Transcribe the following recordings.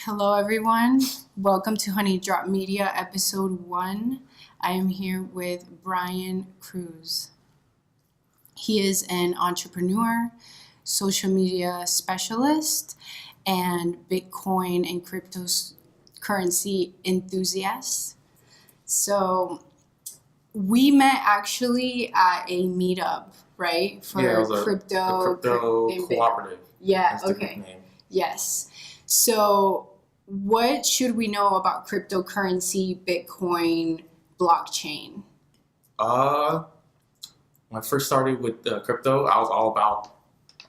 Hello, everyone. Welcome to Honey Drop Media, episode 1. I am here with Brian Cruz. He is an entrepreneur, social media specialist, and Bitcoin and cryptocurrency enthusiast. So we met actually at a meetup, right? For Yeah, it was crypto cooperative. Yeah, That's the okay. name. Yes. So what should we know about cryptocurrency, Bitcoin, blockchain? When I first started with crypto, I was all about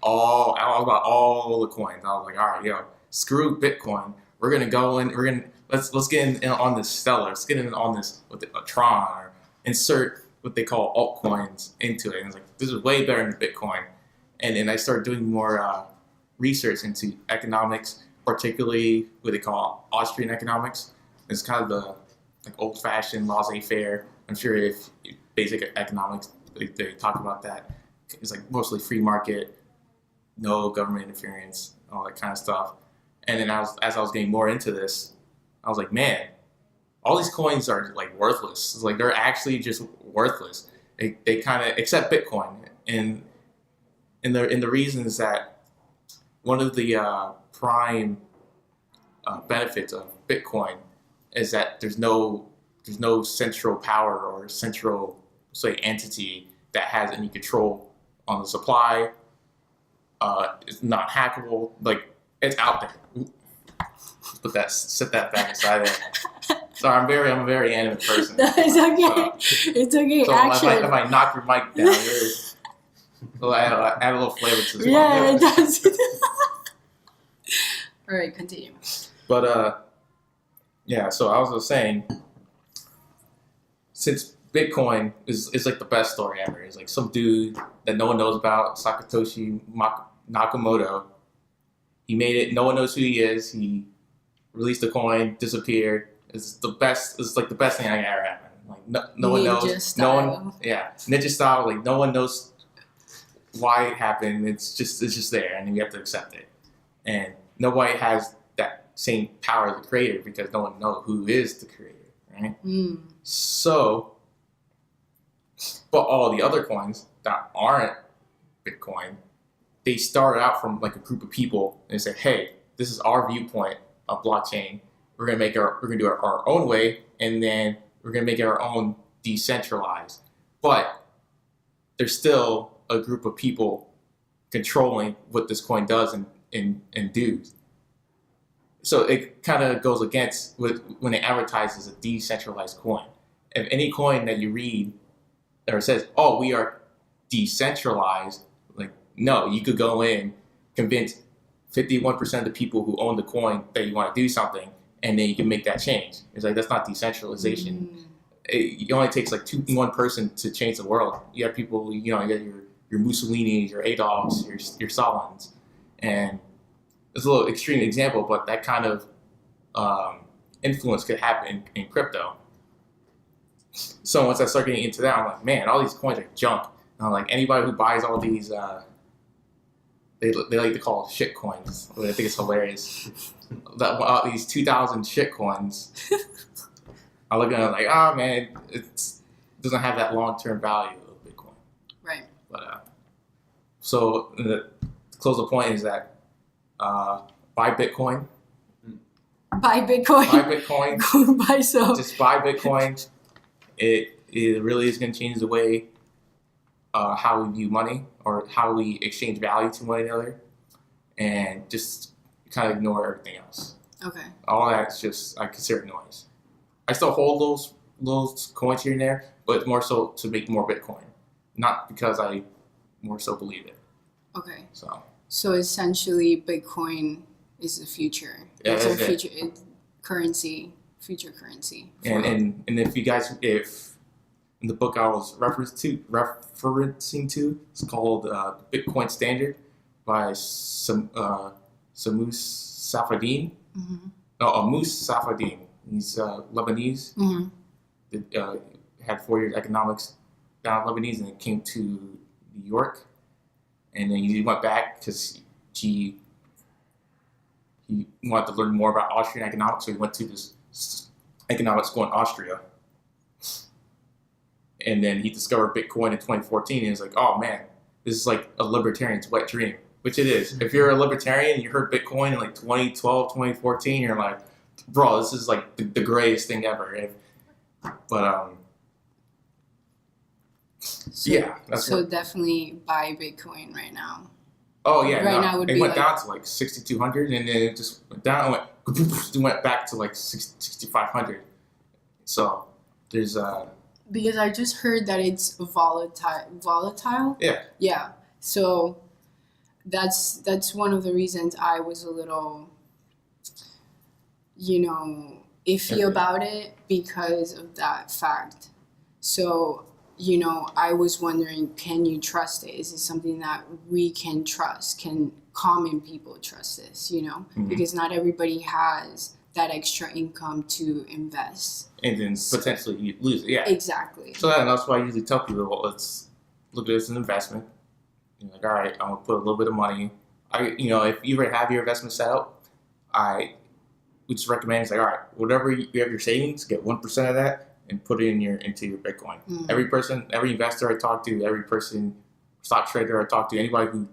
all the coins. I was like, all right, yo, screw Bitcoin. We're gonna go in. Let's get in on this Stellar. Let's get in on this with a Tron or insert what they call altcoins into it. And it's like this is way better than Bitcoin. And then I started doing more research into economics, particularly what they call Austrian economics. It's kind of the old-fashioned laissez-faire. I'm sure if basic economics, they talk about that. It's like mostly free market, no government interference, all that kind of stuff. And then as I was getting more into this, I was like, man, all these coins are like worthless. It's like they're actually just worthless. They kind of except Bitcoin, and the reason is that one of the prime benefits of Bitcoin is that there's no central power or central entity that has any control on the supply. It's not hackable. Like it's out there. Set that back aside there. Sorry, I'm a very animate person. No, it's okay. It's okay. So Action. if I knock your mic down, it'll add a little flavor to this. Yeah, it does. All right, continue. But yeah. So I was just saying, since Bitcoin is like the best story ever. It's like some dude that no one knows about, Satoshi Nakamoto. He made it. No one knows who he is. He released the coin, disappeared. It's the best. It's like the best thing I ever happened. Like no one knows. Style. No one. Yeah, ninja style. Like no one knows why it happened. It's just there, and you have to accept it. And nobody has that same power as the creator because no one knows who is the creator, right? So, but all the other coins that aren't Bitcoin, they started out from like a group of people and said, "Hey, this is our viewpoint of blockchain. We're gonna do it our own way, and then we're gonna make it our own decentralized." But there's still a group of people controlling what this coin does and do. So it kind of goes against when it advertises a decentralized coin. If any coin that you read or says, "Oh, we are decentralized," like no, you could go in, convince 51% of the people who own the coin that you want to do something, and then you can make that change. It's like that's not decentralization. It only takes like one person to change the world. You have people, you got your Mussolinis, your Adolfs, your Stalins, and it's a little extreme example, but that kind of influence could happen in crypto. So once I start getting into that, I'm like, man, all these coins are junk. And I'm like, anybody who buys all these, they like to call it shit coins. I think it's hilarious. These 2,000 shit coins. I look at it like, oh man, it doesn't have that long-term value of Bitcoin. Right. But so to close the point is that buy Bitcoin. Buy Bitcoin. Buy Bitcoin. Go buy some. Just buy Bitcoin. It really is going to change the way how we view money or how we exchange value to one another, and just kind of ignore everything else. Okay. All that's just I consider noise. I still hold those coins here and there, but more so to make more Bitcoin, not because I more so believe it. Okay. So essentially, Bitcoin is the future. Yeah, it's that's our it. future currency. Future currency. And if in the book I was referencing to, it's called Bitcoin Standard by Samus Safadine. Mm-hmm. No, Amos Safadine. He's Lebanese. Mm-hmm. Had 4 years economics down in Lebanese, and then came to New York, and then he went back because he he wanted to learn more about Austrian economics, so he went to this economics school in Austria. And then he discovered Bitcoin in 2014, and he was like, oh man, this is like a libertarian's wet dream, which it is. If you're a libertarian and you heard Bitcoin in like 2012, 2014, you're like, bro, this is like the greatest thing ever. But yeah, that's so what, definitely buy Bitcoin right now. oh yeah, Right now would it be went like- down to like 6,200, and then it just went down, it went back to like 6,500. So there's Because I just heard that it's volatile. yeah. Yeah. So that's one of the reasons I was a little, iffy Okay. about it because of that fact. So, I was wondering, can you trust it? Is it something that we can trust? Can common people trust this, Mhm. Because not everybody has that extra income to invest. And then potentially you lose it. Yeah. Exactly. So that's why I usually tell people, well, let's look at this as an investment. You're like, all right, I'm gonna put a little bit of money. If you already have your investment set up, I would just recommend it's like, all right, whatever you have your savings, get 1% of that and put it into your Bitcoin. Mm. Every investor I talk to, every person, stock trader I talk to, anybody who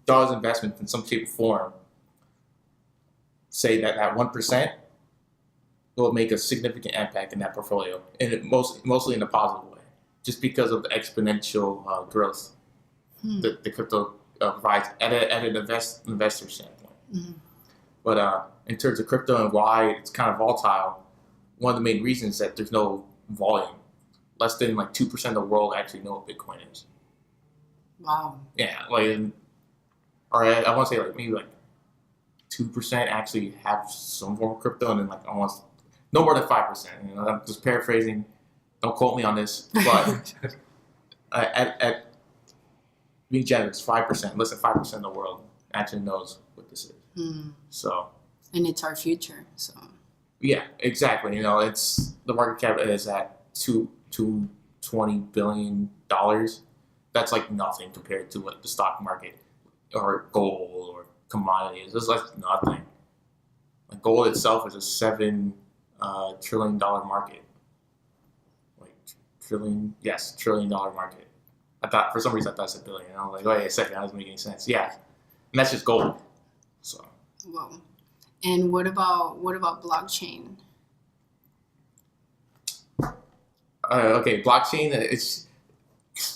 does investment in some shape or form, say that 1% will make a significant impact in that portfolio, and mostly in a positive way, just because of the exponential growth that the crypto provides at an investor standpoint. Mhm. But in terms of crypto and why it's kind of volatile, one of the main reasons is that there's no volume. Less than like 2% of the world actually know what Bitcoin is. Wow. Yeah, or I want to say like maybe like 2% actually have some form of crypto, and then like almost no more than 5%. I'm just paraphrasing. Don't quote me on this, but at being generous, 5%, less than 5% of the world actually knows what this is. Mm. So And it's our future. So yeah, exactly. It's the market cap is at $220 billion. That's like nothing compared to what the stock market or gold or commodities. It's like nothing. Like gold itself is a $7 trillion market. Like trillion, yes, $1 trillion market. I thought for some reason I thought it's a billion. I was like, wait a second, that doesn't make any sense. Yeah, and that's just gold. So whoa. And what about blockchain? okay, blockchain. It's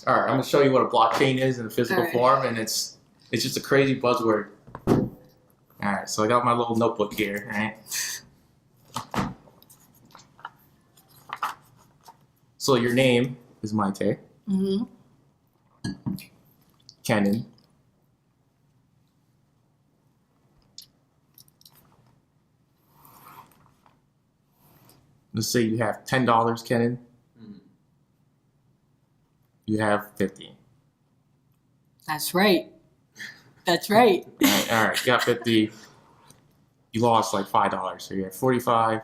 all right. I'm gonna show you what a blockchain is in a physical All right. form, and it's just a crazy buzzword. All right, so I got my little notebook here. All right. So your name is Maite. Mm-hmm. Kenan. Let's say you have $10, Kenan. You have 50. That's right. That's right. All right, you got 50. You lost like $5, so you're at 45,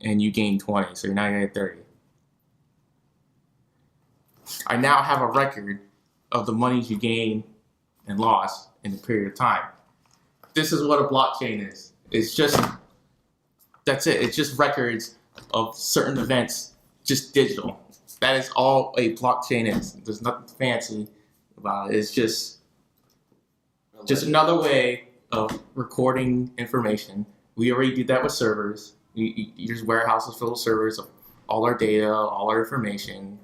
and you gained 20, so you're now at 30. I now have a record of the monies you gained and lost in a period of time. This is what a blockchain is. That's it. It's just records of certain events, just digital. That is all a blockchain is. There's nothing fancy about it. It's just another way of recording information. We already did that with servers. There's warehouses full of servers of all our data, all our information.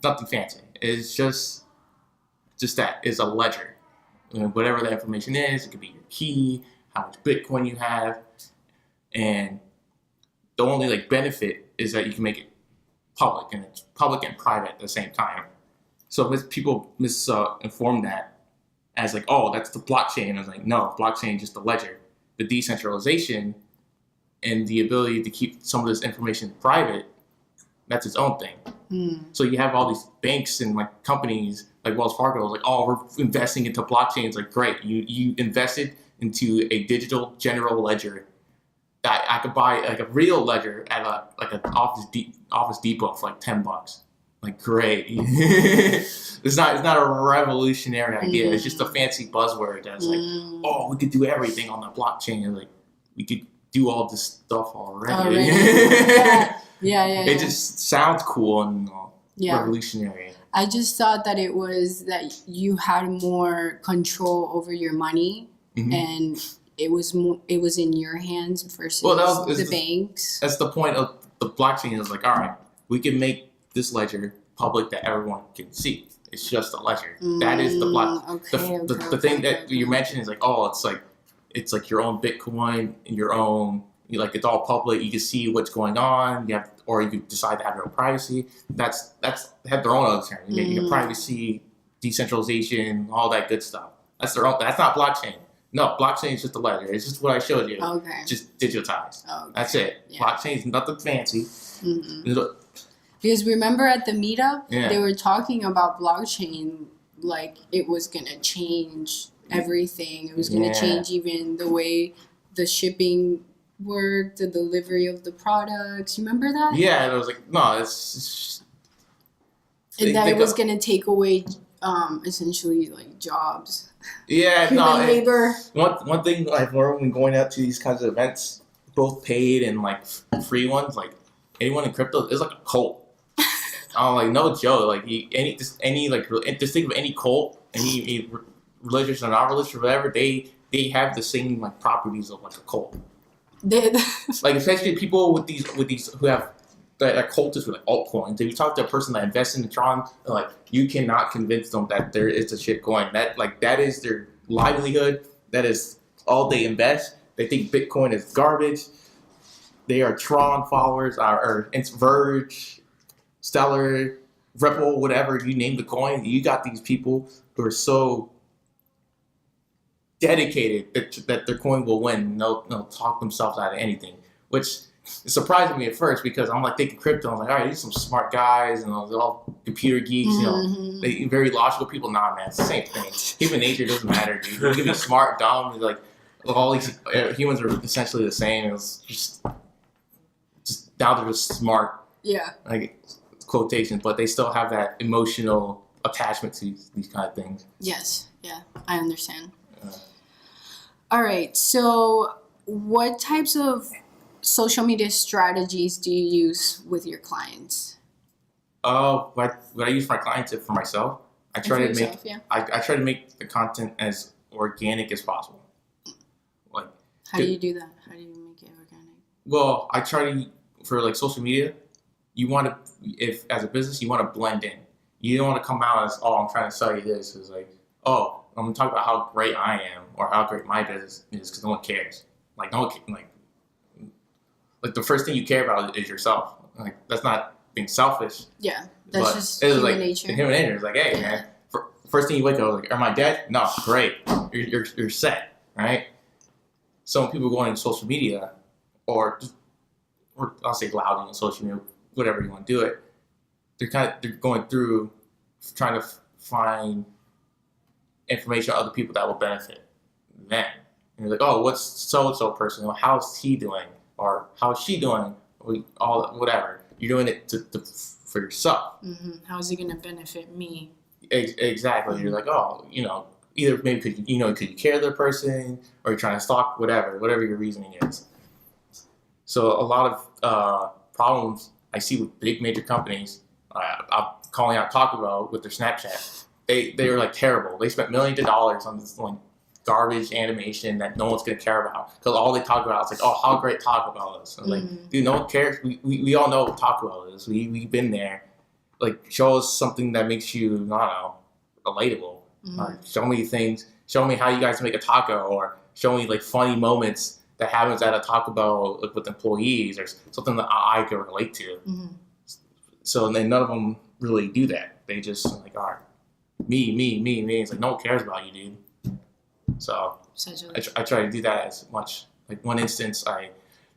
Nothing fancy. It's just that. It's a ledger. Whatever that information is, it could be your key, how much Bitcoin you have, and the only benefit is that you can make it public, and it's public and private at the same time. So people misinform that as oh, that's the blockchain. I was like, no, blockchain is just a ledger. The decentralization and the ability to keep some of this information private, that's its own thing. Mm. So you have all these banks and companies like Wells Fargo, oh, we're investing into blockchains. Great, you invested into a digital general ledger that I could buy a real ledger at an Office Depot for $10. Like, great. It's not a revolutionary idea. It's just a fancy buzzword that's like, oh, we could do everything on the blockchain. And like, we could do all this stuff already. Yeah. It just sounds cool and revolutionary. I just thought that it was that you had more control over your money, and it was in your hands versus the banks. That's the point of the blockchain. Is like, all right, we can make this ledger public that everyone can see. It's just a ledger. That is the block. The thing that you mentioned is like, oh, it's like your own Bitcoin and your own. Like, it's all public. You can see what's going on. You have, or you could decide to have your own privacy. That's have their own other terms. You get privacy, decentralization, all that good stuff. That's their own. That's not blockchain. No, blockchain is just a ledger. It's just what I showed you. Okay. Just digitized. Okay. That's it. Yeah. Blockchain is nothing fancy. Because remember at the meetup, they were talking about blockchain like it was gonna change everything. It was gonna change even the way the shipping work, the delivery of the products. You remember that? Yeah, and I was like, no, it's and that it was going to take away essentially like jobs. Yeah, human labor. One thing like when going out to these kinds of events, both paid and like free ones, like anyone in crypto is like a cult. Like no joke. Like just think of any cult, any religious or not religious or whatever, they have the same like properties of like a cult. Like especially people with these who have that are cultists with like altcoins. If you talk to a person that invests in the Tron, like you cannot convince them that there is a shit coin. That is their livelihood. That is all they invest. They think Bitcoin is garbage. They are Tron followers, or it's Verge, Stellar, Ripple, whatever you name the coin. You got these people who are so dedicated that their coin will win. And they'll talk themselves out of anything, which is surprising me at first because I'm like thinking crypto. I'm like, all right, these are some smart guys and they're all computer geeks. You know, they very logical people. Nah, man, it's the same thing. Human nature doesn't matter, dude. You can be smart, dumb. Like all these humans are essentially the same. It's just now they're just smart. Yeah. Like quotations, but they still have that emotional attachment to these kind of things. Yes. Yeah, I understand. All right. So, what types of social media strategies do you use with your clients? What I use for my clients and for myself, I try to make the content as organic as possible. Like, how do you do that? How do you make it organic? Well, I try to for like social media. You want to, if as a business, you want to blend in. You don't want to come out as, oh, I'm trying to sell you this. It's like, oh, I'm going to talk about how great I am or how great my business is because no one cares. Like, no one, like the first thing you care about is yourself. Like, that's not being selfish. Yeah, that's just human nature. Human nature. It's like, hey, man, first thing you wake up, like, am I dead? No, great. You're set, right? So when people go on social media or I'll say loudly on social media, whatever you want to do it, they're going through trying to find information on other people that will benefit them. And you're like, oh, what's so-and-so person? Or how's he doing? Or how's she doing? All whatever. You're doing it for yourself. Mm-hmm. How's it going to benefit me? Exactly. Mm-hmm. You're like, oh, either maybe could you care the person or you're trying to stalk, whatever your reasoning is. So a lot of problems I see with big major companies, I'm calling out Taco Bell with their Snapchat. They were like terrible. They spent millions of dollars on this like garbage animation that no one's gonna care about because all they talk about is like, oh, how great Taco Bell is. I was like, dude, no one cares. We all know what Taco Bell is. We've been there. Like, show us something that makes you, I don't know, relatable. Show me things. Show me how you guys make a taco, or show me like funny moments that happens at a Taco Bell like, with employees, or something that I can relate to. So then none of them really do that. They just like, all right, me. It's like no one cares about you, dude. So I try to do that as much. Like one instance, I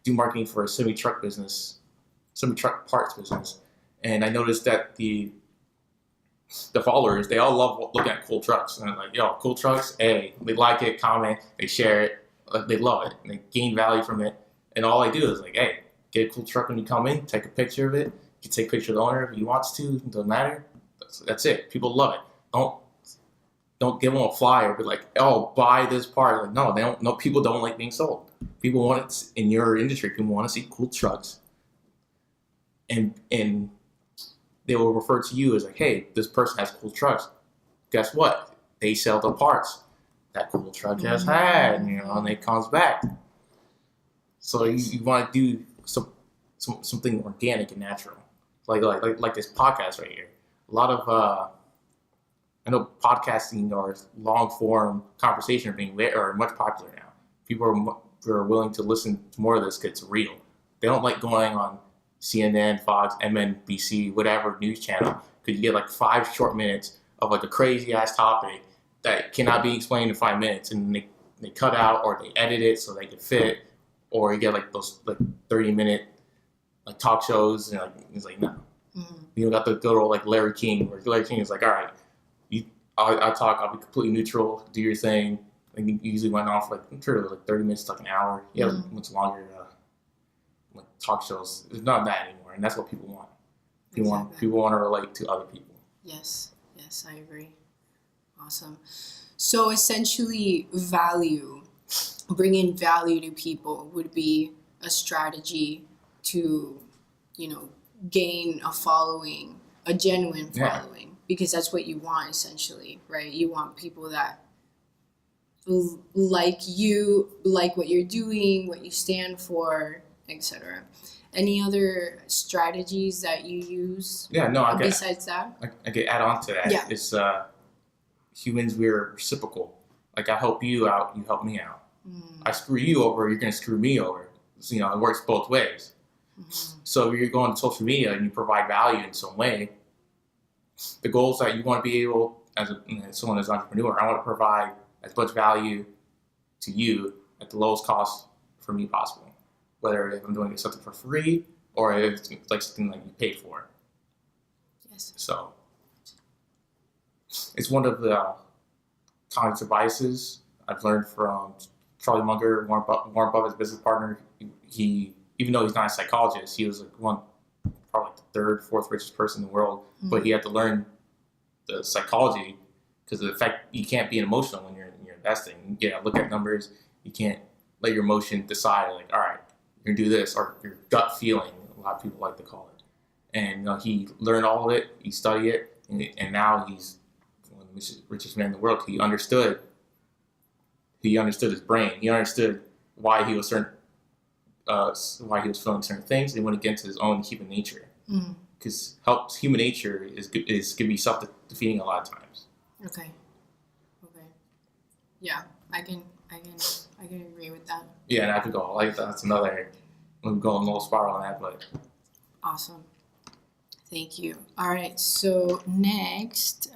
do marketing for a semi-truck parts business, and I noticed that the followers, they all love looking at cool trucks, and I'm like, yo, cool trucks, hey, they like it, comment, they share it. They love it and they gain value from it. And all I do is like, hey, get a cool truck when you come in, take a picture of it, can take a picture of the owner if he wants to. It doesn't matter. That's it. People love it. Don't give them a flyer. Be like, oh, buy this part. Like, no, they don't. No, people don't like being sold. People want it in your industry. People want to see cool trucks, and they will refer to you as like, hey, this person has cool trucks. Guess what? They sell the parts that cool truck has had, and it comes back. So you want to do something organic and natural, like this podcast right here. A lot of I know podcasting or long form conversation are much popular now. People are willing to listen to more of this because it's real. They don't like going on CNN, Fox, MNBC, whatever news channel, because you get like 5 short minutes of like a crazy ass topic that cannot be explained in 5 minutes, and they cut out or they edit it so they can fit, or you get like those like 30-minute like talk shows, and like it's like no, you got the good old like Larry King, where Larry King is like, all right, I'll talk, I'll be completely neutral, do your thing. And you usually went on for I'm sure it was like 30 minutes to like an hour. Yeah, much longer like talk shows. It's not that anymore, and that's what people want. People want to relate to other people. Yes, I agree. Awesome. So essentially, bringing value to people would be a strategy to, gain a following, a genuine following, because that's what you want essentially, right? You want people that like you, like what you're doing, what you stand for, etc. Any other strategies that you use? Besides that, I could add on to that. Yeah. It's humans, we're reciprocal. Like I help you out, you help me out. I screw you over, you're gonna screw me over. So, it works both ways. So if you're going to social media and you provide value in some way, the goals that you want to be able, as someone as an entrepreneur, I want to provide as much value to you at the lowest cost for me possible. Whether if I'm doing something for free or if it's like something that you paid for. Yes. So it's one of the cognitive biases I've learned from Charlie Munger, Warren Buffett's business partner. He, even though he's not a psychologist, he was probably the third, fourth richest person in the world. But he had to learn the psychology because of the fact you can't be emotional when you're investing. You look at numbers. You can't let your emotion decide. Like, all right, you're gonna do this, or your gut feeling. A lot of people like to call it. And he learned all of it. He studied it, and now he's one of the richest men in the world. He understood his brain. He understood why he was why he was feeling certain things. And he went against his own human nature. Because human nature is can be self-defeating a lot of times. Okay. Yeah, I can agree with that. Yeah, and I could go like that's another. I'm going a little spiral on that, but awesome. Thank you. All right, so next,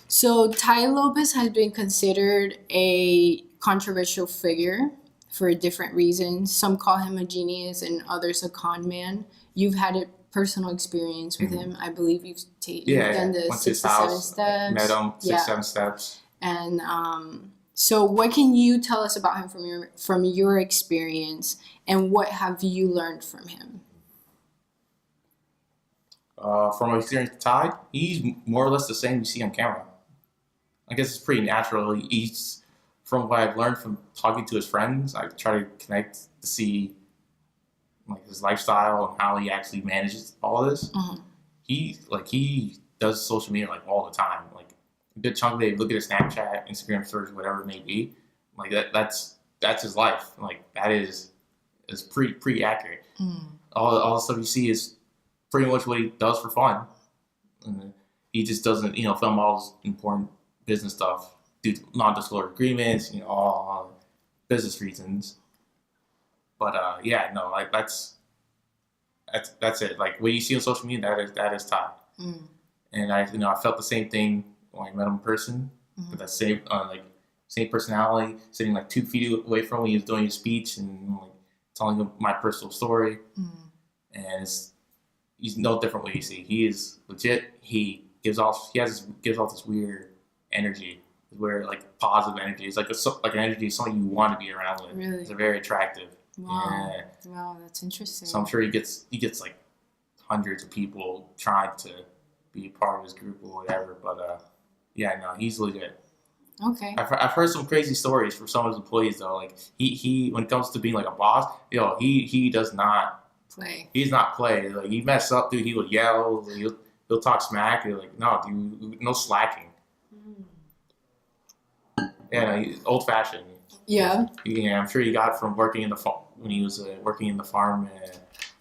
so Tai Lopez has been considered a controversial figure for different reasons. Some call him a genius and others a con man. You've had a personal experience with him. I believe you've done the 6 to 7 steps. Met him, 6, 7 steps. And so what can you tell us about him from your experience, and what have you learned from him? From my experience with Tai, he's more or less the same you see on camera. I guess it's pretty natural. He's, from what I've learned from talking to his friends, I try to connect to see like his lifestyle and how he actually manages all of this. He does social media like all the time. Like a good chunk of it, look at his Snapchat, Instagram stories, whatever it may be. Like that's his life. Like that is pretty accurate. All the stuff you see is pretty much what he does for fun. And he just doesn't, film all this important business stuff, do non-disclosure agreements, all business reasons. But that's it. Like what you see on social media, that is Tai. And I felt the same thing when I met him in person. With that same same personality, sitting like 2 feet away from him when he was doing his speech and like telling him my personal story. And he's no different what you see. He is legit. He gives off this weird energy, weird like positive energy. It's like an energy of something you want to be around with. Really? It's very attractive. Wow. Yeah. Wow, that's interesting. So I'm sure he gets like hundreds of people trying to be a part of his group or whatever. But yeah, no, he's legit. Okay. I've heard some crazy stories from some of his employees though. Like he when it comes to being like a boss, he does not Play. He's not play. Like he mess up, dude. He will yell. He'll talk smack. You're like, no, dude, no slacking. Yeah, no, old fashioned. Yeah. Yeah, I'm sure he got it from working in the when he was working in the farm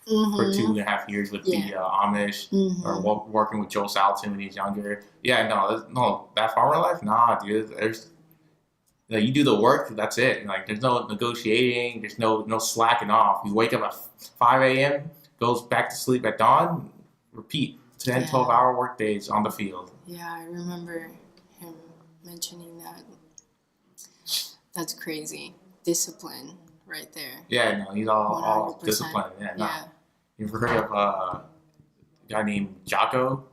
for 2.5 years with the Amish, or working with Joel Salatin when he was younger. Yeah, no, that farmer life, nah, dude. There's you do the work, that's it. Like there's no negotiating, there's no slacking off. You wake up at 5 a.m., goes back to sleep at dawn, repeat 10, 12-hour work days on the field. Yeah, I remember him mentioning that. That's crazy. Discipline right there. Yeah, no, he's all 100%. disciplined. Yeah, no. You ever heard of a guy named Jocko?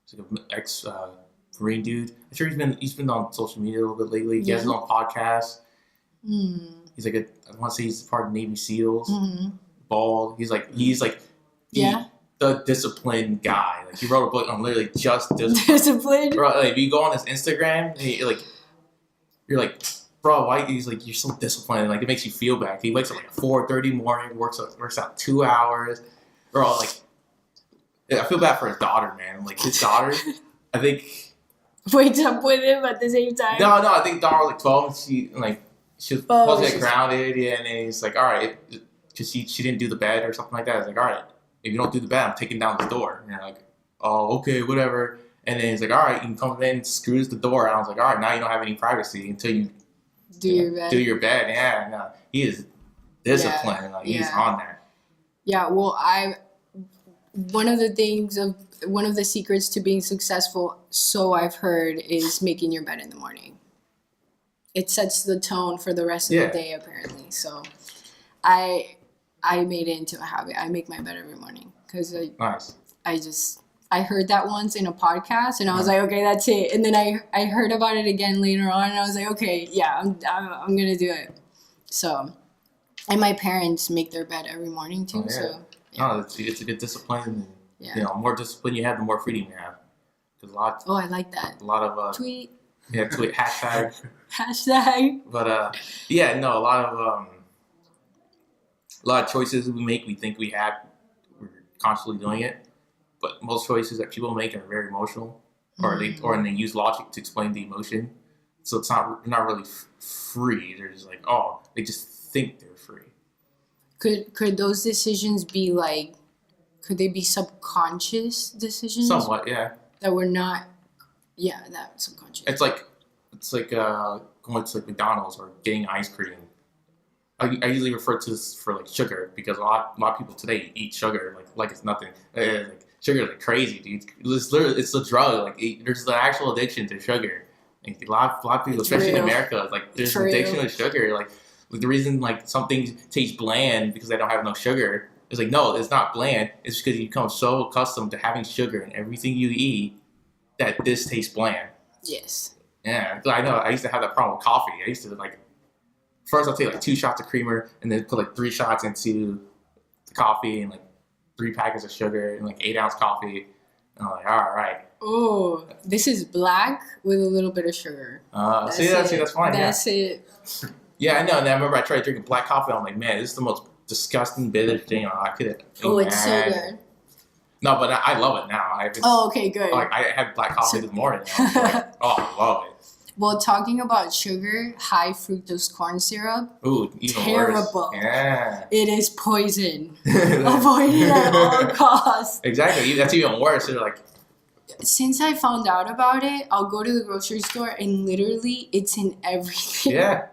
He's like an ex-Marine dude. I'm sure he's been on social media a little bit lately. He has his own podcast. He's like I want to say he's part of Navy SEALs. Bald. He's like the disciplined guy. Like he wrote a book on literally just discipline. Bro, like if you go on his Instagram, you're like, bro, why? He's like, you're so disciplined. Like it makes you feel bad. He wakes up like 4:30 morning, works out 2 hours. Bro, like I feel bad for his daughter, man. Like his daughter, I think wakes up with him at the same time. No, I think daughter was like 12, and she was supposed to get grounded. Yeah, and then he's like, all right, because she didn't do the bed or something like that. He's like, all right, if you don't do the bed, I'm taking down the door. And you're like, oh, okay, whatever. And then he's like, all right, you can come in, screws the door. And I was like, all right, now you don't have any privacy until you do your bed. Yeah, no, he is disciplined. Like he's on there. Yeah, well, one of the secrets to being successful, so I've heard, is making your bed in the morning. It sets the tone for the rest of the day, apparently. So I made it into a habit. I make my bed every morning because I heard that once in a podcast, and I was like, okay, that's it. And then I heard about it again later on, and I was like, okay, yeah, I'm gonna do it. So, and my parents make their bed every morning too. So no, it's a good discipline. And, more discipline you have, the more freedom you have. I like that. A lot of tweet. Yeah, tweet hashtag. Hashtag. But a lot of choices we make, we think we're constantly doing it. But most choices that people make are very emotional, or they use logic to explain the emotion. So it's not really free. They're just like, they just think they're free. Could those decisions be like? Could they be subconscious decisions? Somewhat, yeah. That we're not. Yeah, that subconscious. It's like going to McDonald's or getting ice cream. I usually refer to this for like sugar because a lot of people today eat sugar like it's nothing. Like sugar is like crazy, dude. It's a drug. Like there's an actual addiction to sugar. Like, a lot of people, especially in America, like there's an addiction to sugar. Like the reason like some things taste bland because they don't have no sugar. It's like, no, it's not bland. It's because you become so accustomed to having sugar in everything you eat that this tastes bland. Yes. Yeah, I know. I used to have that problem with coffee. I used to first I'll take like 2 shots of creamer and then put like 3 shots into the coffee and like 3 packets of sugar and like 8-ounce coffee. And I'm like, all right. Oh, this is black with a little bit of sugar. That's fine. That's it. Yeah, I know. And I remember I tried drinking black coffee. I'm like, man, this is the most disgusting, bitter thing I could have. It's so good. No, but I love it now. Okay, good. Like I had black coffee this morning. I was like, I love it. Well, talking about sugar, high fructose corn syrup. Ooh, even terrible. Worse. Yeah. It is poison. Avoid it at all costs. Exactly. That's even worse. They're like. Since I found out about it, I'll go to the grocery store and literally it's in everything. Yeah.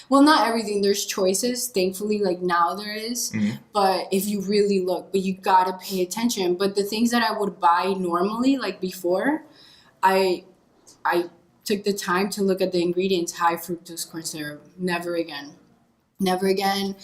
Well, not everything. There's choices. Thankfully, like now there is. Mm-hmm. But if you really look, but you gotta pay attention. But the things that I would buy normally, like before, I took the time to look at the ingredients. High fructose corn syrup. Never again. Never again.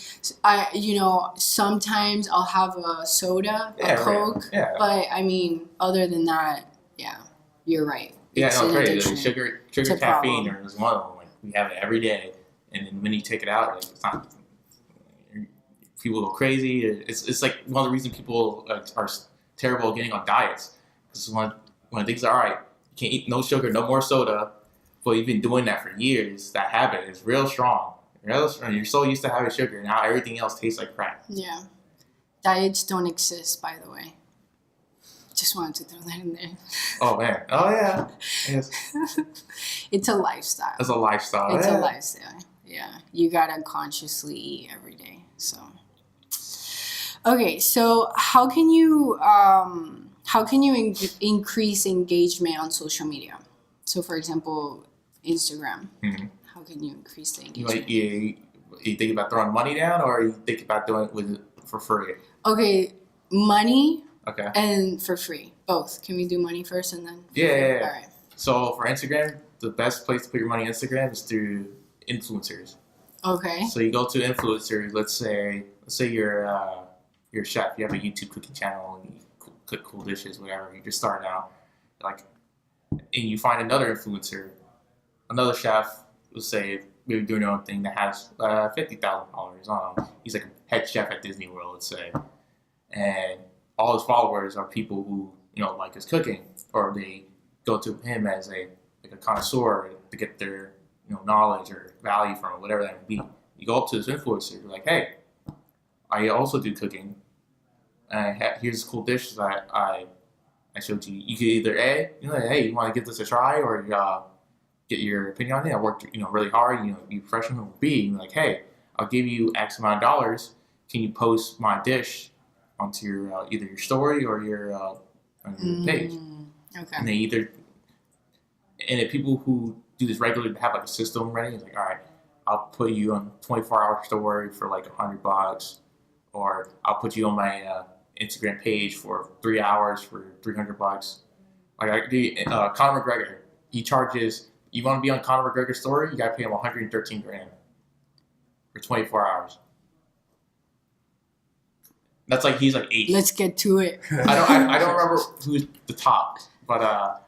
Sometimes I'll have a soda, a Coke. Yeah. But I mean, other than that. Yeah, you're right. Yeah, no, it's great. Sugar, caffeine, or there's one of them. Like we have it every day, and then when you take it out, like it's not. People go crazy. It's like one of the reasons people are terrible at getting on diets. Because when things are all right, you can't eat no sugar, no more soda. But you've been doing that for years. That habit is real strong. You're so used to having sugar. Now everything else tastes like crap. Yeah. Diets don't exist, by the way. Just wanted to throw that in there. Oh, man. Oh, yeah. Yes. It's a lifestyle. It's a lifestyle. It's yeah. a lifestyle. Yeah. You gotta consciously eat every day. So. Okay, so how can you increase engagement on social media? So, for example, Instagram. Mm-hmm. How can you increase the engagement? You think about throwing money down, or you think about doing it for free? Okay, money. Okay. And for free, both. Can we do money first and then? Yeah. All right. So for Instagram, the best place to put your money on Instagram is through influencers. Okay. So you go to influencers. Let's say you're a chef. You have a YouTube cooking channel and you cook cool dishes, whatever. You're just starting out, and you find another influencer, another chef. Let's say maybe doing their own thing that has $50,000 on. He's like a head chef at Disney World, let's say, and all his followers are people who like his cooking, or they go to him as a connoisseur to get their knowledge or value from it, whatever that may be. You go up to this influencer, you're like, hey, I also do cooking. Here's cool dishes that I showed you. You could either hey, you want to give this a try, or get your opinion on it. I worked really hard. You professional. Or B, you're like, hey, I'll give you X amount of dollars. Can you post my dish onto your either your story or your page? Okay. And if people who do this regularly have like a system ready, it's like, all right, I'll put you on 24-hour story for like $100, or I'll put you on my Instagram page for 3 hours for $300. Like Conor McGregor, he charges. You want to be on Conor McGregor's story, you got to pay him $113,000 for 24 hours. That's like he's like 8. Let's get to it. I don't remember who's the top, but I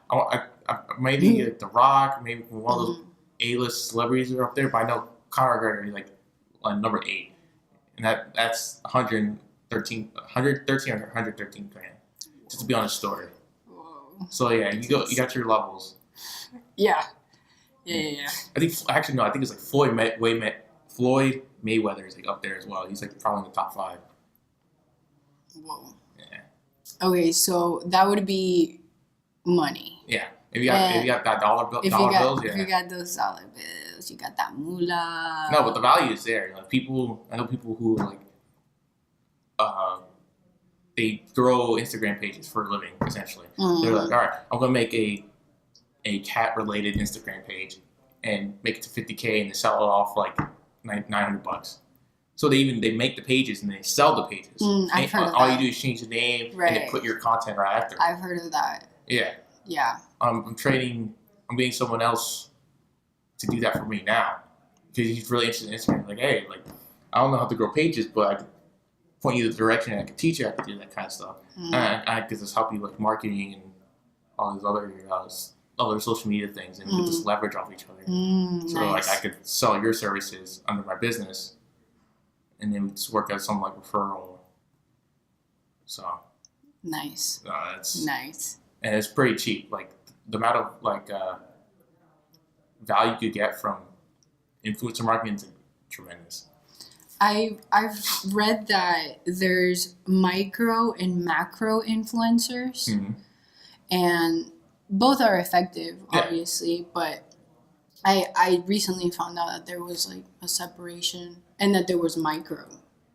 maybe The Rock, maybe one of those A-list celebrities are up there. But I know Conor McGregor is like on number 8, and that's 113 or 113 grand just to be on a story. Whoa. So yeah, you got your levels. Yeah. I think it's like Floyd Mayweather is like up there as well. He's like probably in the top 5. Whoa. Yeah. Okay, so that would be money. Yeah. If you got that dollar bills, If you got those dollar bills, you got that moolah. No, but the value is there. Like I know people who they grow Instagram pages for a living, essentially. Mm-hmm. They're like, all right, I'm gonna make a cat related Instagram page and make it to 50K and they sell it off like $900. So they make the pages and they sell the pages. I've heard of all that. you do is change the name Right. and then put your content right after. I've heard of that. Yeah. Yeah. I'm getting someone else to do that for me now because he's really interested in Instagram. Like, hey, I don't know how to grow pages, but I could point you the direction and I could teach you how to do that kind of stuff. And I could just help you with marketing and all these other social media things, and we could just leverage off each other. So Nice. I could sell your services under my business, and then we just work out some referral. So Nice. it's Nice. And it's pretty cheap. Like the amount of value you get from influencer marketing is tremendous. I've read that there's micro and macro influencers, and both are effective, obviously. But I recently found out that there was a separation, and that there was micro.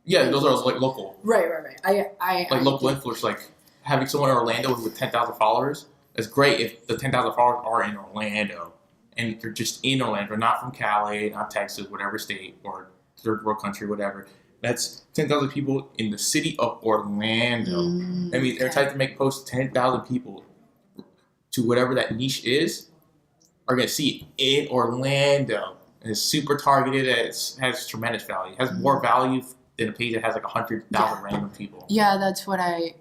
Yeah, those are local. Right. I local influencers, like having someone in Orlando with 10,000 followers. It's great if the 10,000 followers are in Orlando, and they're just in Orlando, not from Cali, not Texas, whatever state or third world country, whatever. That's 10,000 people in the city of Orlando. I mean, every time to make posts, 10,000 people to whatever that niche is are going to see it in Orlando. And it's super targeted. It has tremendous value. It has more value than a page that has 100,000 random people. Yeah, that's what I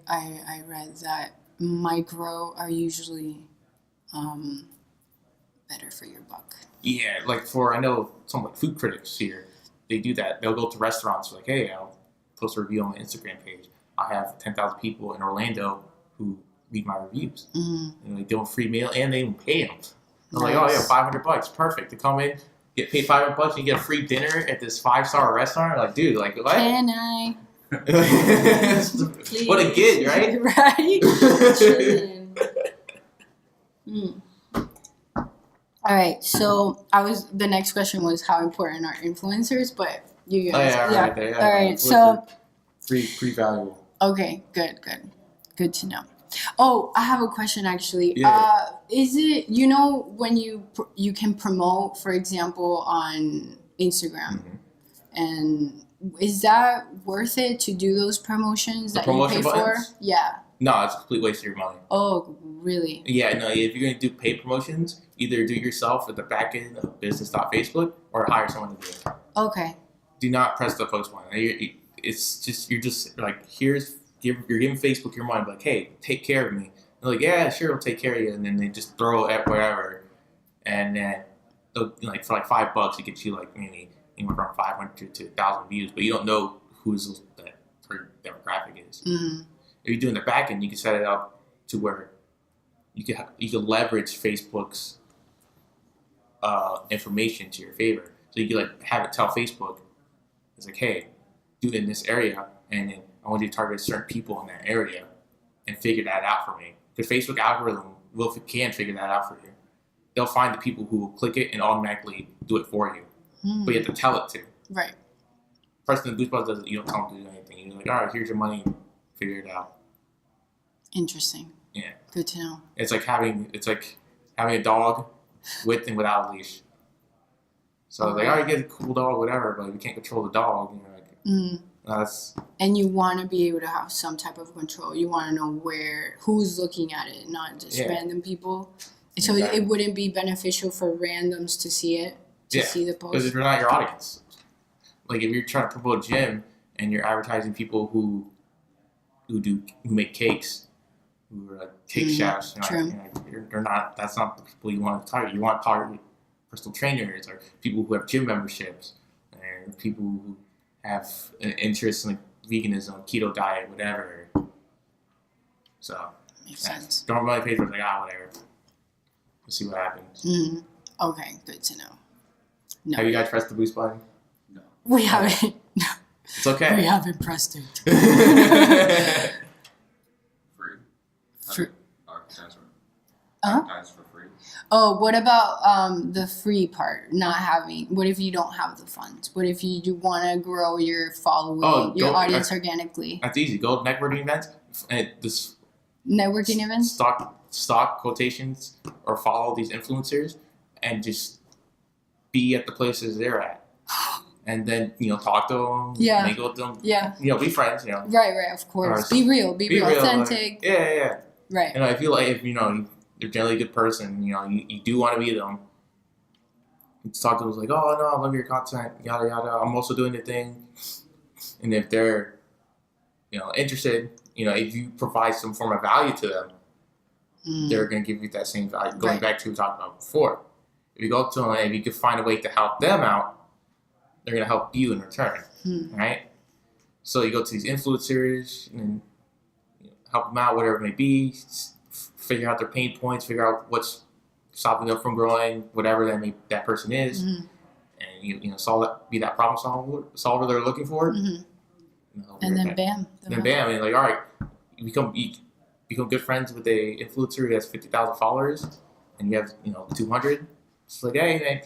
read, that micro are usually better for your buck. Yeah, I know some food critics here, they do that. They'll go to restaurants like, hey, I'll post a review on my Instagram page. I have 10,000 people in Orlando who read my reviews. Mm-hmm. And like give them a free meal and they even pay them. I'm Nice. like, oh yeah, $500, perfect. To come in, get paid $500, and you get a free dinner at this 5-star restaurant. Like, dude, like what? Can I? What a gig, right? Right? Chilling. All right. So the next question was how important are influencers, but you guys, Right. All right. So free valuable. okay, good to know. Oh, I have a question actually. Yeah. Is it when you can promote, for example, on Instagram, and is that worth it to do those promotions The that you promotion pay buttons? for? Yeah. No, it's a complete waste of your money. Oh, really? Yeah, no, if you're gonna do paid promotions, either do it yourself at the back end of business.facebook or hire someone to do it. Okay. Do not press the post button. You're just like, you're giving Facebook your money, like, hey, take care of me. They're like, yeah, sure, we'll take care of you, and then they just throw it at wherever, and then like for like $5, it gets you like maybe anywhere from 500 to 1,000 views, but you don't know who's that her demographic is. Mm-hmm. If you're doing the back end, you can set it up to where you can leverage Facebook's information to your favor. So you can like have it tell Facebook, it's like, hey, do it in this area, and then I want you to target certain people in that area and figure that out for me. Because Facebook algorithm can figure that out for you. They'll find the people who will click it and automatically do it for you. Mm-hmm. But you have to tell it to. Right. Person in Goosebumps does it, you don't tell them to do anything. You're like, all right, here's your money, figure it out. Interesting. Yeah. Good to know. It's like having a dog with and without a leash. So like, oh, you get a cool dog, whatever, but you can't control the dog. And you're like, that's. And you want to be able to have some type of control. You want to know who's looking at it, not just random people. So exactly. It wouldn't be beneficial for randoms to see it, see the post. Because they're not your audience. Like if you're trying to promote a gym and you're advertising people who make cakes, who are like cake chefs, you're not. That's not the people you want to target. You want to target personal trainers or people who have gym memberships and people who have an interest in like veganism, keto diet, whatever. So makes sense. Don't really pay for it. Like whatever. We'll see what happens. Mm-hmm. Okay, good to know. No. Have you guys pressed the boost button? No. We haven't. No. It's okay. We haven't pressed it. Free. Advertise for free. Oh, what about the free part? Not having. What if you don't have the funds? What if you want to grow your following, your audience organically? That's easy. Go to networking events. And this networking events. Stock quotations or follow these influencers and just be at the places they're at, and then talk to them. Yeah. Mingle with them. Yeah. Be friends. Right. Of course. Be real. Be real. Authentic. Like, yeah. Right. If you're generally a good person, you do want to be them. You talk to them like, oh no, I love your content, yada yada. I'm also doing the thing, and if they're, interested, if you provide some form of value to them, they're gonna give you that same value. Going back to what we talked about before, if you go up to them and if you can find a way to help them out, they're gonna help you in return, right? So you go to these influencers and help them out, whatever it may be. Figure out their pain points, figure out what's stopping them from growing, whatever that person is, and be that problem solver they're looking for. And then bam. And bam, and like, all right, you become good friends with a influencer who has 50,000 followers, and you have 200. It's like, hey, man,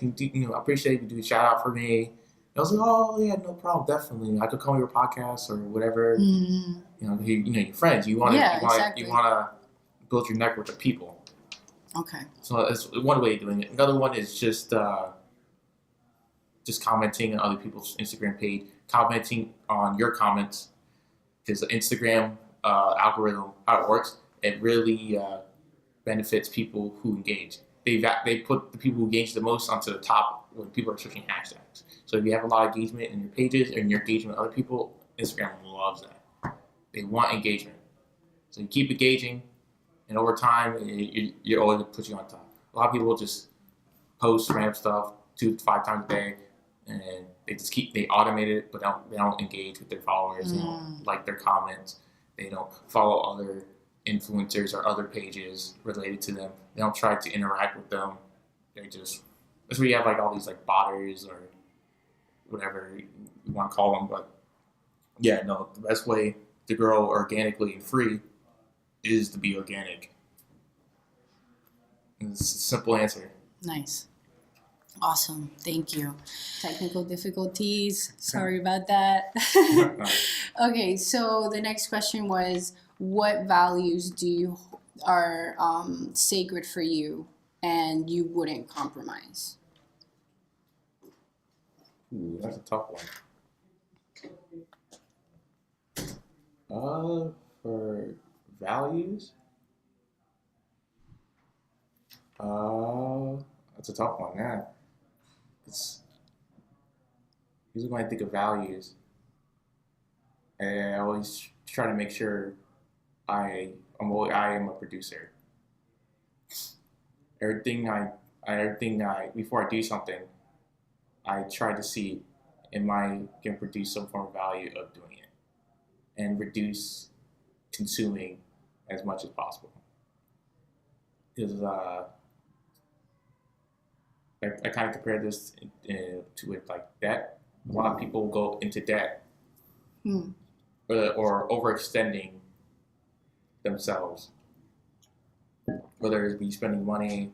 I appreciate you do a shout out for me. And I was like, oh yeah, no problem, definitely. I could come to your podcast or whatever. Your friends. You want to build your network of people. Okay. So that's one way of doing it. Another one is just commenting on other people's Instagram page, commenting on your comments, because the Instagram algorithm, how it works, it really benefits people who engage. They put the people who engage the most onto the top when people are searching hashtags. So if you have a lot of engagement in your pages and your engagement with other people, Instagram loves that. They want engagement. So you keep engaging, and over time, you're always going to put you on top. A lot of people just post random stuff 2 to 5 times a day, and they automate it, but they don't engage with their followers. They don't like their comments. They don't follow other influencers or other pages related to them. They don't try to interact with them. That's where you have like all these like botters or whatever you want to call them. But yeah, no, the best way to grow organically and free is to be organic. It's a simple answer. Nice. Awesome. Thank you. Technical difficulties. Sorry about that. Okay, so the next question was, what values are sacred for you and you wouldn't compromise? Ooh, that's a tough one. For values, that's a tough one. Yeah, it's usually when I think of values, I always try to make sure I am a producer. Everything I before I do something, I try to see, am I can produce some form of value of doing it, and reduce consuming as much as possible. Because I kind of compare this to with like debt. A lot of people go into debt or overextending themselves, whether it be spending money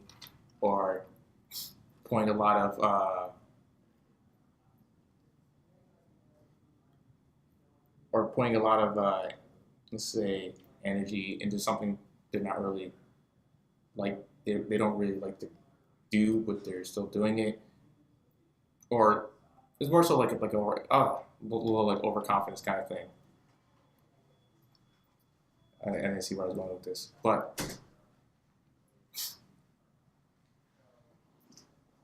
or pouring a lot of let's say energy into something they're not really like. They don't really like to do, but they're still doing it. Or it's more so like a little like overconfidence kind of thing. I didn't see where I was going with this, but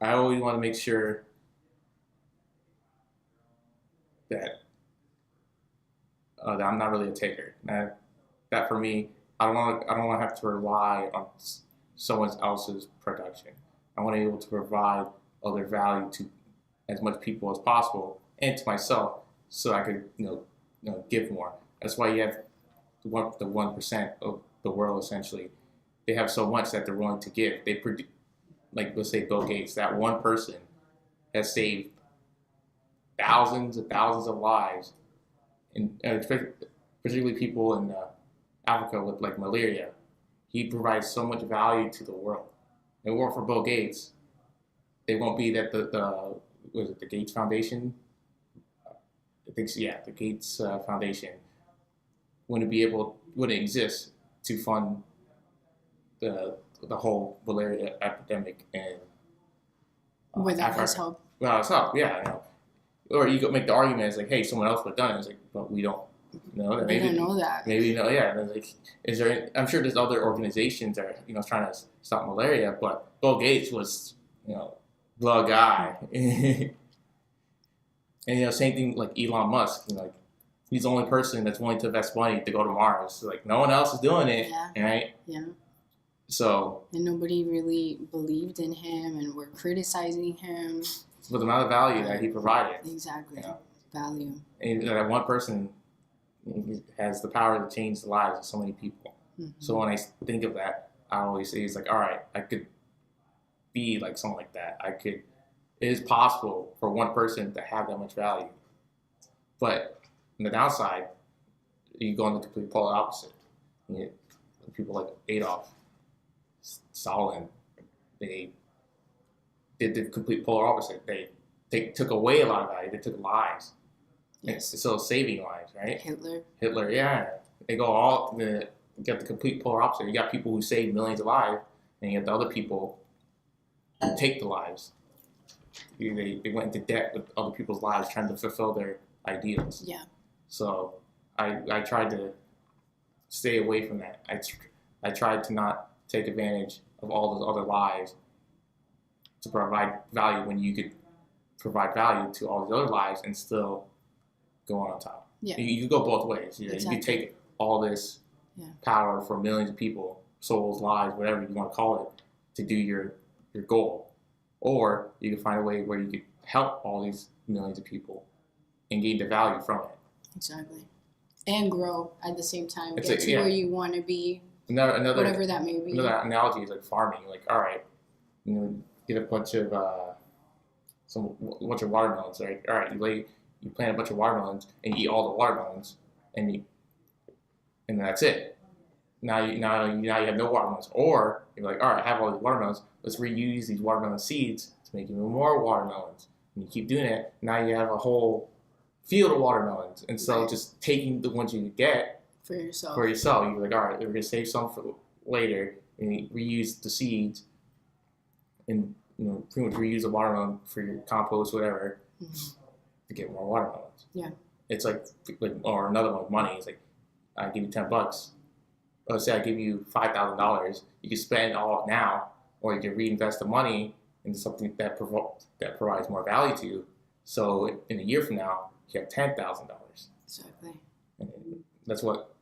I always want to make sure that that I'm not really a taker. That for me, I don't want to have to rely on someone else's production. I want to be able to provide other value to as much people as possible and to myself, so I could give more. That's why you have the 1% of the world essentially. They have so much that they're willing to give. They produce, like let's say Bill Gates. That one person has saved thousands of lives, and particularly people in Africa with like malaria. He provides so much value to the world. If it weren't for Bill Gates, it won't be that the Gates Foundation? I think so, yeah, the Gates Foundation wouldn't exist to fund the whole malaria epidemic and without his help. Well, it's help, yeah. Or you could make the argument it's like, hey, someone else would have done it. It's like, but we don't. They don't know that. Maybe yeah. And like, I'm sure there's other organizations that are trying to stop malaria, but Bill Gates was the guy. And same thing like Elon Musk. Like he's the only person that's willing to invest money to go to Mars. So, like no one else is doing it, right? Yeah. So. And nobody really believed in him, and were criticizing him. With the amount of value that he provided. Exactly. Value. And that one person has the power to change the lives of so many people. Mm-hmm. So when I think of that, I always say, it's like, all right, I could be like someone like that. It is possible for one person to have that much value. But on the downside, you go in the complete polar opposite. You get people like Adolf, Stalin, they did the complete polar opposite. They took away a lot of value. They took lives. Yes. Instead of saving lives, right? Hitler, yeah. They get the complete polar opposite. You got people who save millions of lives, and you have the other people who take the lives. They went into debt with other people's lives trying to fulfill their ideals. Yeah. So I tried to stay away from that. I tried to not take advantage of all those other lives to provide value when you could provide value to all these other lives and still go on top. Yeah. You go both ways. Exactly. You could take all this power for millions of people, souls, lives, whatever you want to call it, to do your goal. Or you can find a way where you could help all these millions of people and gain the value from it. Exactly. And grow at the same time. Get to where you want to be whatever that may be. Another analogy is like farming. Like, all right, get a bunch of watermelons. Right, all right, you plant a bunch of watermelons and you eat all the watermelons, and that's it. Now you have no watermelons. Or you're like, all right, I have all these watermelons. Let's reuse these watermelon seeds to make even more watermelons. And you keep doing it. Now you have a whole field of watermelons. And so just taking the ones you get for yourself, you're like, all right, we're gonna save some for later, and you reuse the seeds, and pretty much reuse the watermelon for your compost, whatever, to get more watermelons. Yeah. It's like or another one with money. It's like, I give you $10. Let's say I give you $5,000. You can spend all now, or you can reinvest the money into something that provides more value to you. So in a year from now, you have $10,000. Exactly. And that's what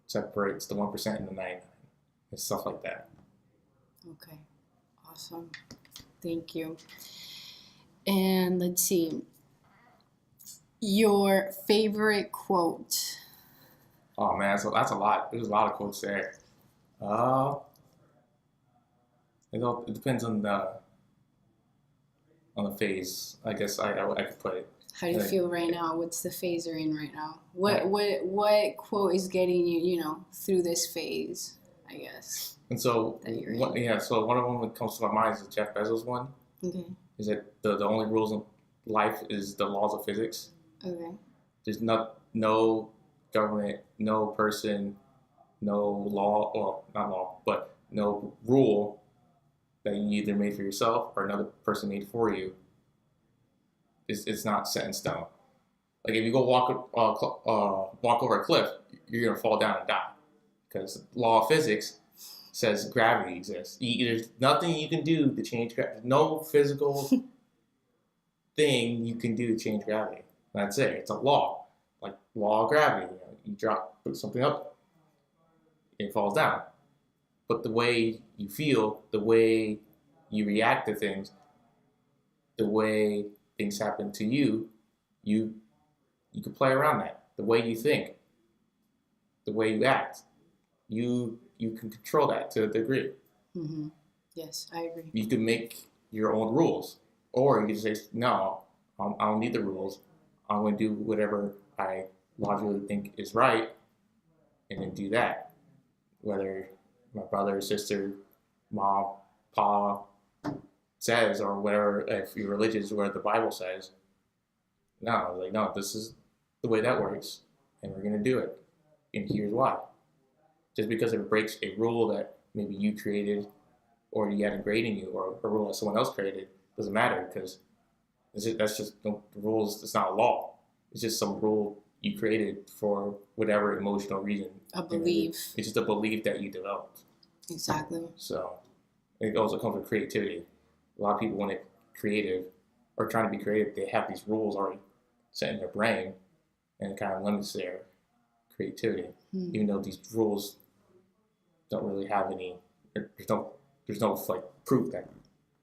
separates the 1% and the 99%. And stuff like that. Okay. Awesome. Thank you. And let's see. Your favorite quote. Oh man, that's a lot. There's a lot of quotes there. It depends on the phase. I guess I could put it. How do you feel right now? What's the phase you're in right now? What quote is getting you, through this phase, I guess? And so so one of them that comes to my mind is the Jeff Bezos one. Okay. Is that the only rules in life is the laws of physics. Okay. There's no government, no person, no law, or not law, but no rule that you either made for yourself or another person made for you. It's not set in stone. Like if you go walk over a cliff, you're gonna fall down and die, because the law of physics says gravity exists. There's nothing you can do to change gravity. No physical thing you can do to change gravity. That's it. It's a law, like law of gravity. You put something up, it falls down. But the way you feel, the way you react to things, the way things happen to you, you can play around that. The way you think, the way you act, you can control that to a degree. Mm-hmm. Yes, I agree. You can make your own rules, or you can say, no, I don't need the rules. I'm going to do whatever I logically think is right, and then do that. Whether my brother, sister, mom, pa says, or whatever, if you're religious, where the Bible says. No, this is the way that works, and we're going to do it. And here's why. Just because it breaks a rule that maybe you created, or you had ingrained in you, or a rule that someone else created, doesn't matter, because that's just the rules. It's not a law. It's just some rule you created for whatever emotional reason. A belief. It's just a belief that you developed. Exactly. So it also comes with creativity. A lot of people, when they're creative or trying to be creative, they have these rules already set in their brain, and it kind of limits their creativity. Even though these rules don't really have any. There's no like proof that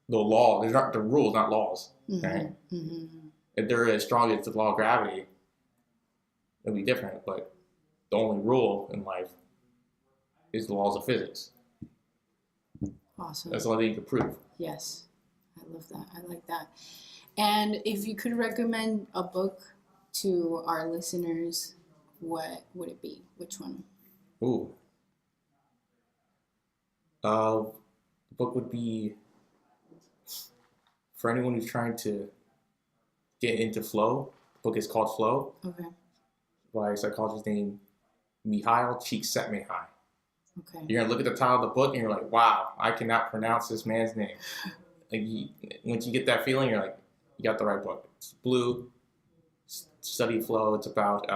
the law. There's not the rules, not laws. Right? If they're as strong as the law of gravity, it'll be different. But the only rule in life is the laws of physics. Awesome. That's the only thing you can prove. Yes. I love that. I like that. And if you could recommend a book to our listeners, what would it be? Which one? Ooh. The book would be, for anyone who's trying to get into flow. The book is called Flow. Okay. By a psychologist named Mihail Csikszentmihalyi. Okay. You're gonna look at the title of the book and you're like, wow, I cannot pronounce this man's name. Once you get that feeling, you're like, you got the right book. It's blue. Study flow. It's about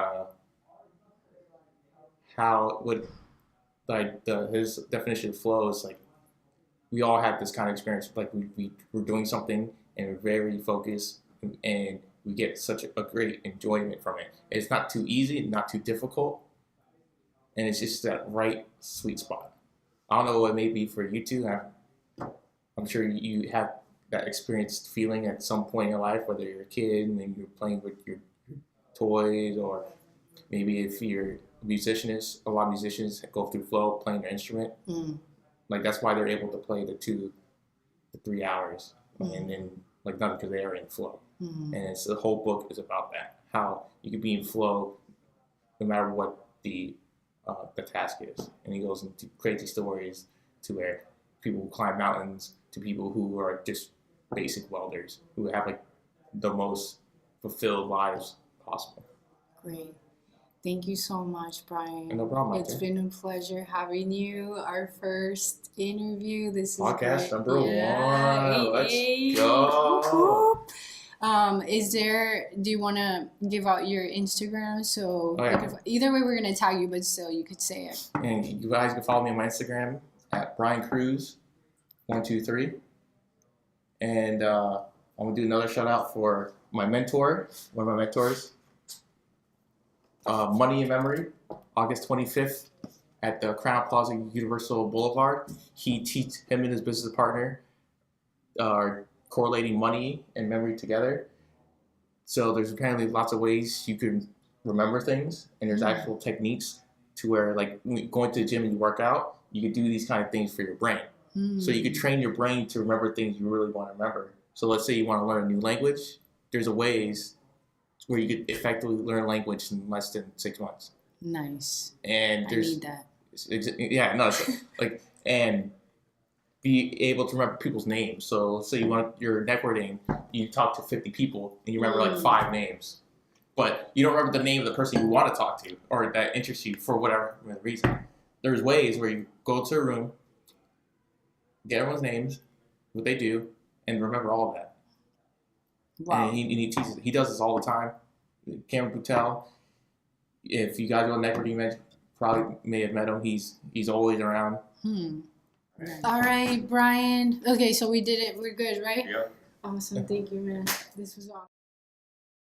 his definition of flow is like, we all have this kind of experience. Like we're doing something and we're very focused, and we get such a great enjoyment from it. It's not too easy, not too difficult, and it's just that right sweet spot. I don't know what it may be for you two. I'm sure you have that experienced feeling at some point in your life, whether you're a kid and then you're playing with your toys, or maybe if you're musicians, a lot of musicians go through flow playing their instrument. Like that's why they're able to play the 2 to 3 hours, and then like nothing because they are in flow. And it's the whole book is about that, how you can be in flow no matter what the task is. And he goes into crazy stories to where people who climb mountains to people who are just basic welders who have like the most fulfilled lives possible. Great. Thank you so much, Brian. No problem. It's been a pleasure having you. Our first interview. This is Podcast great. number 1. Let's Hey. go. Do you want to give out your Instagram? So either way, we're going to tag you, but still you could say it. And you guys can follow me on my Instagram at Brian Cruz 123. And I'm going to do another shout out for my mentor, one of my mentors, Money and Memory, August 25th at the Crown Plaza Universal Boulevard. Him and his business partner are correlating money and memory together. So there's apparently lots of ways you can remember things, and there's actual techniques to where, like, when you go into the gym and you work out, you can do these kind of things for your brain. So you can train your brain to remember things you really want to remember. So let's say you want to learn a new language. There's ways where you could effectively learn language in less than 6 months. Nice. And there's, I need that. Yeah, no, it's like, and be able to remember people's names. So let's say you're networking, you talk to 50 people and you remember like 5 names, but you don't remember the name of the person you want to talk to or that interests you for whatever reason. There's ways where you go to a room, get everyone's names, what they do, and remember all of that. Wow. And he teaches. He does this all the time. Cameron Boutel. If you guys go to networking events, probably may have met him. He's always around. All right, Brian. Okay, so we did it. We're good, right? Yep. Awesome. Thank you, man. This was awesome.